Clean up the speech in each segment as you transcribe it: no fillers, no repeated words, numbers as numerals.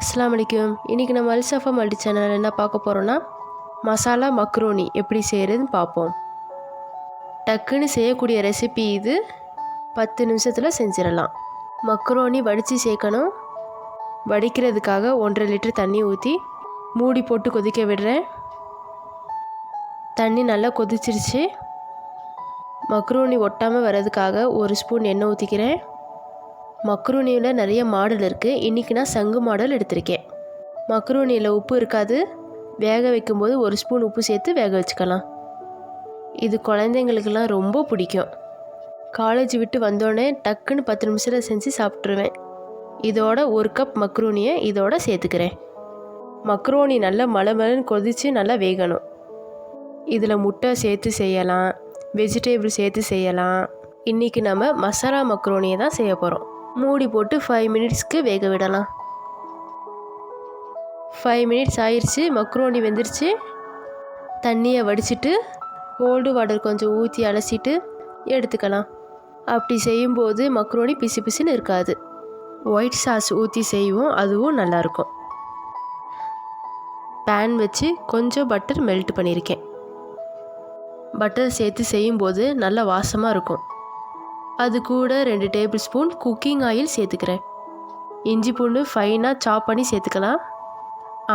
அஸ்ஸலாமு அலைக்கும். இன்றைக்கி நம்ம அல்சஃபா மல்டி சேனலில் என்ன பார்க்க போகிறோன்னா மசாலா மக்ரோனி எப்படி செய்கிறதுன்னு பார்ப்போம். டக்குன்னு செய்யக்கூடிய ரெசிபி இது. 10 நிமிஷத்தில் செஞ்சிடலாம். மக்ரோனி வடித்து சேர்க்கணும். வடிக்கிறதுக்காக 1.5 லிட்டர் தண்ணி ஊற்றி மூடி போட்டு கொதிக்க விடுறேன். தண்ணி நல்லா கொதிச்சிருச்சு. மக்ரோனி ஒட்டாமல் வர்றதுக்காக 1 ஸ்பூன் எண்ணெய் ஊற்றிக்கிறேன். மக்ரோனியில் நிறைய மாடல் இருக்குது. இன்றைக்கி நான் சங்கு மாடல் எடுத்திருக்கேன். மக்ரோனியில் உப்பு இருக்காது. வேக வைக்கும்போது 1 ஸ்பூன் உப்பு சேர்த்து வேக வச்சுக்கலாம். இது குழந்தைங்களுக்கெல்லாம் ரொம்ப பிடிக்கும். காலேஜ் விட்டு வந்தோடனே டக்குன்னு 10 நிமிஷத்தில் செஞ்சு சாப்பிட்ருவேன். இதோட 1 கப் மக்ரோனியை இதோட சேர்த்துக்கிறேன். மக்ரோனி நல்லா மலமலன்னு கொதித்து நல்லா வேகணும். இதில் முட்டை சேர்த்து செய்யலாம், வெஜிடேபிள் சேர்த்து செய்யலாம். இன்றைக்கி நம்ம மசாலா மக்ரோனியை தான் செய்ய போகிறோம். மூடி போட்டு 5 மினிட்ஸ்க்கு வேக விடலாம். 5 மினிட்ஸ் ஆயிடுச்சு. மக்ரோனி வெந்துருச்சு. தண்ணியை வடிச்சிட்டு கோல்டு வாட்டர் கொஞ்சம் ஊற்றி அலசிட்டு எடுத்துக்கலாம். அப்படி செய்யும்போது மக்ரோனி பிசு பிசுன்னு இருக்காது. ஒயிட் சாஸ் ஊற்றி செய்வோம், அதுவும் நல்லாயிருக்கும். பேன் வச்சு கொஞ்சம் பட்டர் மெல்ட் பண்ணியிருக்கேன். பட்டர் சேர்த்து செய்யும்போது நல்லா வாசமாக இருக்கும். அது கூட 2 டேபிள் ஸ்பூன் குக்கிங் ஆயில் சேர்த்துக்கிறேன். இஞ்சி பூண்டு ஃபைனாக சாப் பண்ணி சேர்த்துக்கலாம்.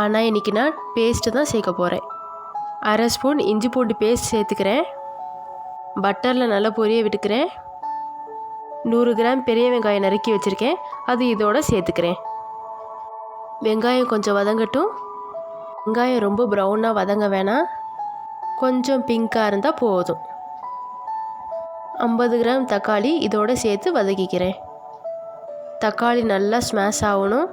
ஆனால் இன்றைக்கி நான் பேஸ்ட்டு தான் சேர்க்க போகிறேன். 1/2 ஸ்பூன் இஞ்சி பூண்டு பேஸ்ட் சேர்த்துக்கிறேன். பட்டரில் நல்லா பொரிய விட்டுக்கிறேன். 100 கிராம் பெரிய வெங்காயம் நறுக்கி வச்சுருக்கேன், அது இதோட சேர்த்துக்கிறேன். வெங்காயம் கொஞ்சம் வதங்கட்டும். வெங்காயம் ரொம்ப ப்ரௌனாக வதங்க வேணாம், கொஞ்சம் பிங்காக இருந்தால் போதும். 50 கிராம் தக்காளி இதோடு சேர்த்து வதக்கிக்கிறேன். தக்காளி நல்லா ஸ்மாஷ் ஆகணும்.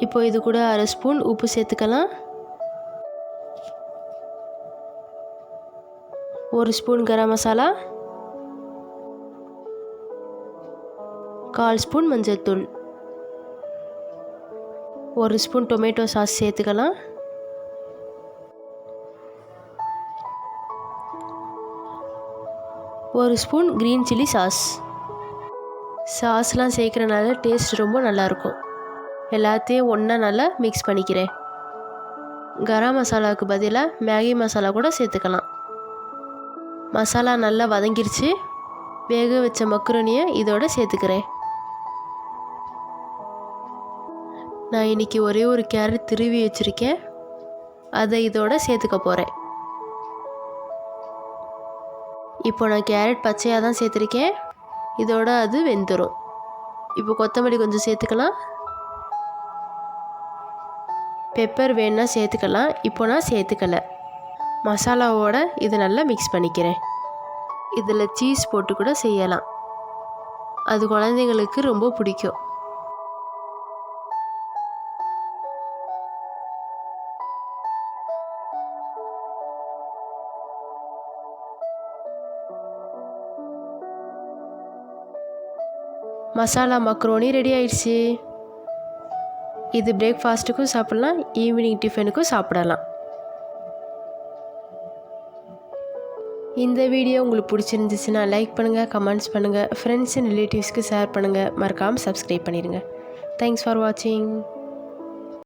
இப்போ இது கூட 1/2 ஸ்பூன் உப்பு சேர்த்துக்கலாம். 1 ஸ்பூன் கரம் மசாலா, 1/4 ஸ்பூன் மஞ்சள் தூள், 1 ஸ்பூன் டொமேட்டோ சாஸ் சேர்த்துக்கலாம். 1 ஸ்பூன் க்ரீன் சில்லி சாஸ். சாஸ்லாம் சேர்க்குறனால டேஸ்ட் ரொம்ப நல்லாயிருக்கும். எல்லாத்தையும் ஒன்றா நல்லா மிக்ஸ் பண்ணிக்கிறேன். கரம் மசாலாவுக்கு பதிலாக மேகி மசாலா கூட சேர்த்துக்கலாம். மசாலா நல்லா வதங்கிருச்சு. வேக வச்ச மக்ரோனியை இதோட சேர்த்துக்கிறேன். நான் இன்றைக்கி ஒரே ஒரு கேரட் திருவி வச்சுருக்கேன், அதை இதோட சேர்த்துக்க போகிறேன். இப்போ நான் கேரட் பச்சையாக தான் சேர்த்துருக்கேன், இதோட அது வெந்துடும். இப்போ கொத்தமல்லி கொஞ்சம் சேர்த்துக்கலாம். பெப்பர் வேணுன்னா சேர்த்துக்கலாம். இப்போ நான் சேர்த்துக்கலை. மசாலாவோட இது நல்லா மிக்ஸ் பண்ணிக்கிறேன். இதில் சீஸ் போட்டு கூட செய்யலாம், அது குழந்தைங்களுக்கு ரொம்ப பிடிக்கும். மசாலா மக்ரோனி ரெடி ஆயிடுச்சு. இது பிரேக்ஃபாஸ்ட்டுக்கும் சாப்பிட்லாம், ஈவினிங் டிஃபனுக்கும் சாப்பிடலாம். இந்த வீடியோ உங்களுக்கு பிடிச்சிருந்துச்சுன்னா லைக் பண்ணுங்கள், கமெண்ட்ஸ் பண்ணுங்கள், ஃப்ரெண்ட்ஸ் அண்ட் ரிலேட்டிவ்ஸ்க்கு ஷேர் பண்ணுங்கள். மறக்காமல் சப்ஸ்கிரைப் பண்ணிடுங்க. தேங்க்ஸ் ஃபார் வாட்சிங்.